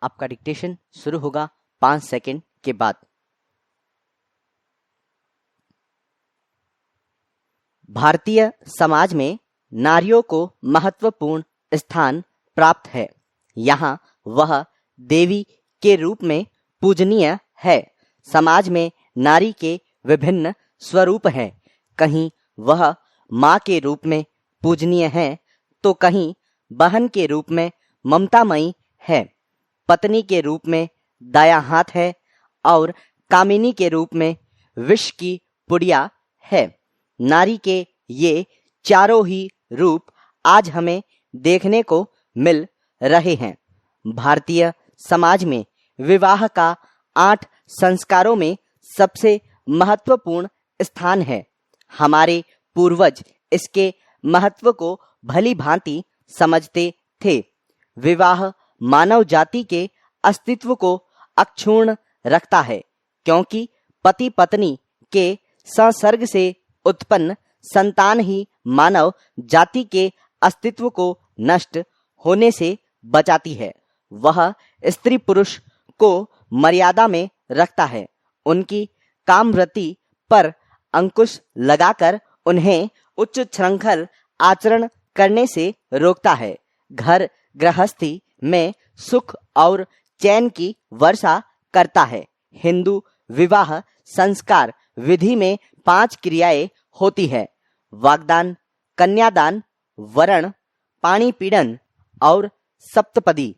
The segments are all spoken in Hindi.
आपका डिक्टेशन शुरू होगा 5 सेकंड के बाद। भारतीय समाज में नारियों को महत्वपूर्ण स्थान प्राप्त है। यहाँ वह देवी के रूप में पूजनीय है। समाज में नारी के विभिन्न स्वरूप हैं। कहीं वह माँ के रूप में पूजनीय है तो कहीं बहन के रूप में ममतामयी है, पत्नी के रूप में दायां हाथ है और कामिनी के रूप में विष की पुड़िया है। नारी के ये चारों ही रूप आज हमें देखने को मिल रहे हैं। भारतीय समाज में विवाह का 8 संस्कारों में सबसे महत्वपूर्ण स्थान है। हमारे पूर्वज इसके महत्व को भली भांति समझते थे। विवाह मानव जाति के अस्तित्व को अक्षुण्ण रखता है, क्योंकि पति पत्नी के संसर्ग से उत्पन्न संतान ही मानव जाति के अस्तित्व को नष्ट होने से बचाती है। वह स्त्री पुरुष को मर्यादा में रखता है, उनकी कामवृत्ति पर अंकुश लगाकर उन्हें उच्च श्रृंखल आचरण करने से रोकता है। घर गृहस्थी में सुख और चैन की वर्षा करता है। हिंदू विवाह संस्कार विधि में 5 क्रियाएं होती है: वागदान, कन्यादान, वरण, पाणी पीड़न और सप्तपदी।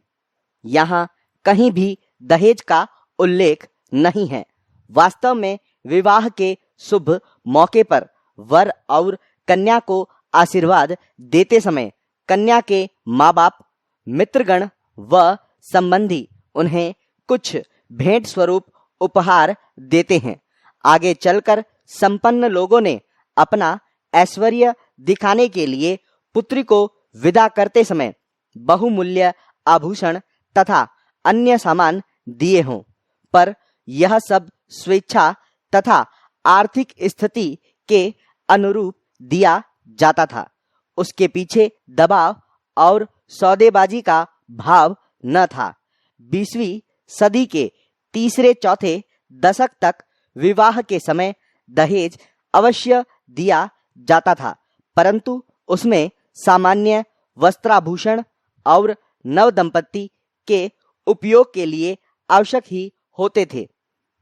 यहाँ कहीं भी दहेज का उल्लेख नहीं है। वास्तव में विवाह के शुभ मौके पर वर और कन्या को आशीर्वाद देते समय कन्या के माँ बाप, मित्रगण व संबंधी उन्हें कुछ भेंट स्वरूप उपहार देते हैं। आगे चलकर संपन्न लोगों ने अपना ऐश्वर्य दिखाने के लिए पुत्री को विदा करते समय बहुमूल्य आभूषण तथा अन्य सामान दिए हों, पर यह सब स्वेच्छा तथा आर्थिक स्थिति के अनुरूप दिया जाता था। उसके पीछे दबाव और सौदेबाजी का भाव न था। 20वीं सदी के तीसरे चौथे दशक तक विवाह के समय दहेज अवश्य दिया जाता था, परंतु उसमें सामान्य वस्त्राभूषण और नवदंपति के उपयोग के लिए आवश्यक ही होते थे।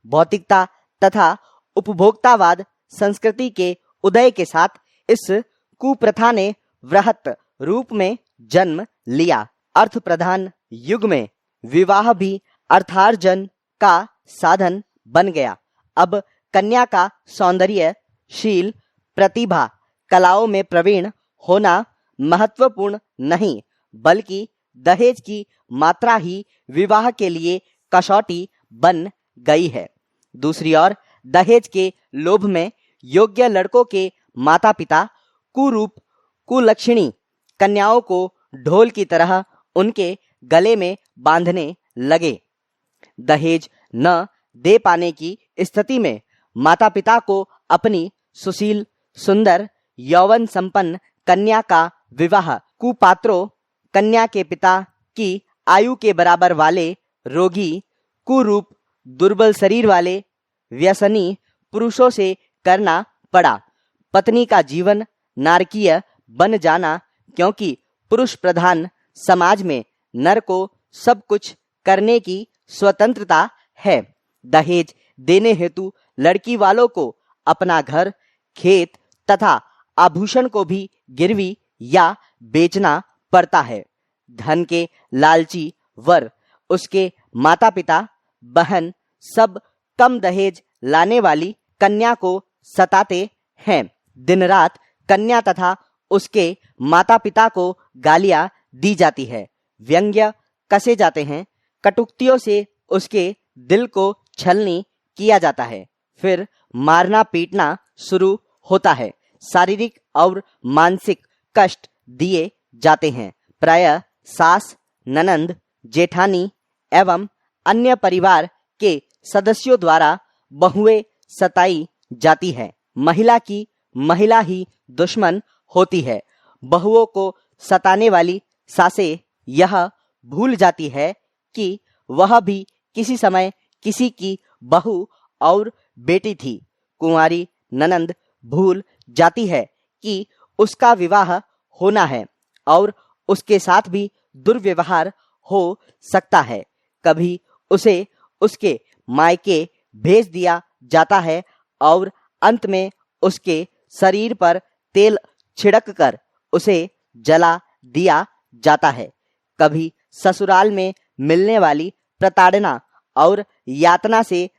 भौतिकता तथा उपभोक्तावाद संस्कृति के उदय के साथ इस कुप्रथा ने वृहत रूप में जन्म लिया। अर्थ प्रधान युग में विवाह भी अर्थार्जन का साधन बन गया। अब कन्या का सौंदर्य, शील, प्रतिभा, कलाओं में प्रवीण होना महत्वपूर्ण नहीं, बल्कि दहेज की मात्रा ही विवाह के लिए कसौटी बन गई है। दूसरी ओर दहेज के लोभ में योग्य लड़कों के माता पिता कुरूप कुलक्षणी कन्याओं को ढोल की तरह उनके गले में बांधने लगे। दहेज न दे पाने की स्थिति में माता पिता को अपनी सुशील, सुंदर, यौवन संपन्न कन्या का विवाह कुपात्रों, कन्या के पिता की आयु के बराबर वाले रोगी, कुरूप, दुर्बल शरीर वाले व्यसनी पुरुषों से करना पड़ा। पत्नी का जीवन नारकीय बन जाना, क्योंकि पुरुष प्रधान समाज में नर को सब कुछ करने की स्वतंत्रता है। दहेज देने हेतु लड़की वालों को अपना घर, खेत तथा आभूषण को भी गिरवी या बेचना पड़ता है। धन के लालची वर, उसके माता पिता, बहन सब कम दहेज लाने वाली कन्या को सताते हैं। दिन रात कन्या तथा उसके माता पिता को गालियां दी जाती है, व्यंग्य कसे जाते हैं, कटुक्तियों से उसके दिल को छलनी किया जाता है। फिर मारना पीटना शुरू होता है। शारीरिक और मानसिक कष्ट दिए जाते हैं। प्रायः सास, ननंद, जेठानी एवं अन्य परिवार के सदस्यों द्वारा बहुएं सताई जाती है। महिला की महिला ही दुश्मन होती है। बहुओं को सताने वाली सासें यह भूल जाती है कि वह भी किसी समय किसी की बहू और बेटी थी। कुंवारी ननंद भूल जाती है कि उसका विवाह होना है और उसके साथ भी दुर्व्यवहार हो सकता है। कभी उसे उसके मायके भेज दिया जाता है और अंत में उसके शरीर पर तेल छिड़क कर उसे जला दिया जाता है। कभी ससुराल में मिलने वाली प्रताड़ना और यातना से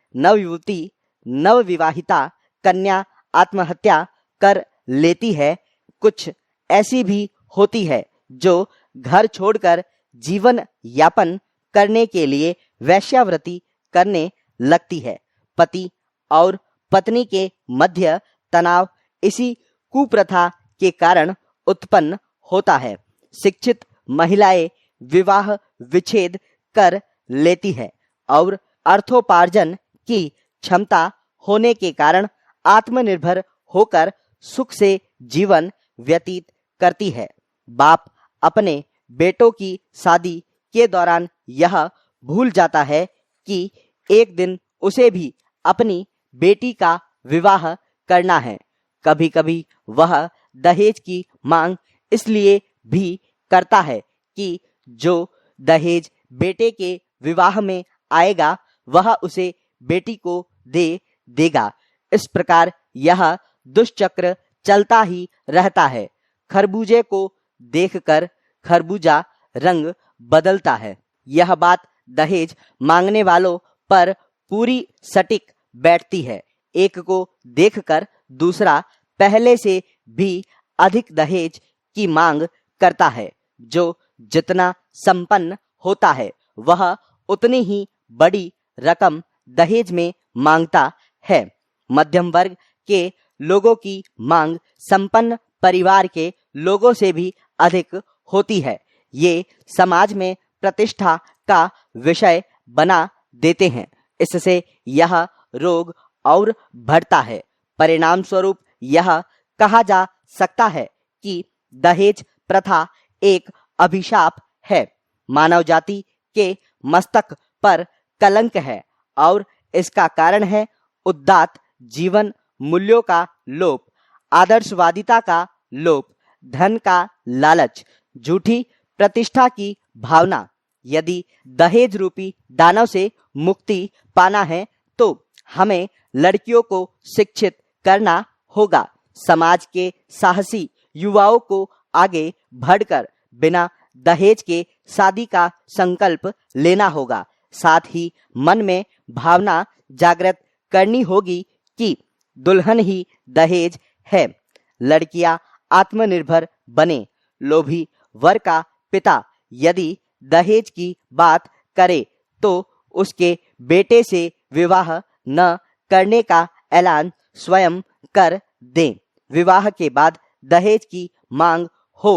नवविवाहिता कन्या आत्महत्या कर लेती है। कुछ ऐसी भी होती है जो घर छोड़कर जीवन यापन करने के लिए वेश्यावृत्ति करने लगती है। पति और पत्नी के मध्य तनाव इसी कुप्रथा के कारण उत्पन्न होता है। शिक्षित महिलाएं विवाह विच्छेद कर लेती है और अर्थोपार्जन की क्षमता होने के कारण आत्मनिर्भर होकर सुख से जीवन व्यतीत करती है। बाप अपने बेटों की शादी के दौरान यह भूल जाता है कि एक दिन उसे भी अपनी बेटी का विवाह करना है। कभी कभी वह दहेज की मांग इसलिए भी करता है कि जो दहेज बेटे के विवाह में आएगा वह उसे बेटी को दे देगा। इस प्रकार यह दुष्चक्र चलता ही रहता है। खरबूजे को देखकर खरबूजा रंग बदलता है। यह बात दहेज मांगने वालों पर पूरी सटीक बैठती है। एक को देखकर दूसरा पहले से भी अधिक दहेज की मांग करता है। जो जितना संपन्न होता है वह उतनी ही बड़ी रकम दहेज में मांगता है। मध्यम वर्ग के लोगों की मांग संपन्न परिवार के लोगों से भी अधिक होती है। ये समाज में प्रतिष्ठा का विषय बना देते हैं। इससे यह रोग और बढ़ता है। परिणाम स्वरूप यह कहा जा सकता है कि दहेज प्रथा एक अभिशाप है, मानव जाति के मस्तक पर कलंक है और इसका कारण है उदात्त जीवन मूल्यों का लोप, आदर्शवादिता का लोप, धन का लालच, झूठी प्रतिष्ठा की भावना। यदि दहेज रूपी दानव से मुक्ति पाना है तो हमें लड़कियों को शिक्षित करना होगा। समाज के साहसी युवाओं को आगे बढ़कर बिना दहेज के शादी का संकल्प लेना होगा। साथ ही मन में भावना जागृत करनी होगी कि दुल्हन ही दहेज है। लड़कियां आत्मनिर्भर बने। लोभी वर का पिता यदि दहेज की बात करे तो उसके बेटे से विवाह न करने का ऐलान स्वयं कर दें। विवाह के बाद दहेज की मांग हो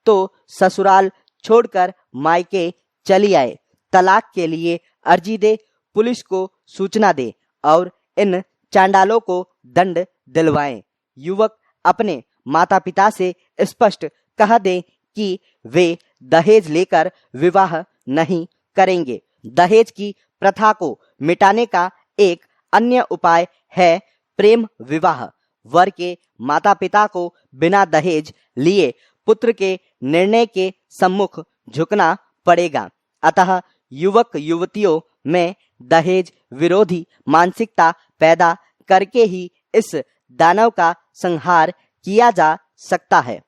तो ससुराल छोड़कर मायके चली आए। तलाक के लिए अर्जी दे, पुलिस को सूचना दे और इन चांडालों को दंड दिलवाएं। युवक अपने माता पिता से स्पष्ट कह दें कि वे दहेज लेकर विवाह नहीं करेंगे। दहेज की प्रथा को मिटाने का एक अन्य उपाय है प्रेम विवाह। वर के माता पिता को बिना दहेज लिए पुत्र के निर्णय के सम्मुख झुकना पड़ेगा। अतः युवक युवतियों में दहेज विरोधी मानसिकता पैदा करके ही इस दानव का संहार किया जा सकता है।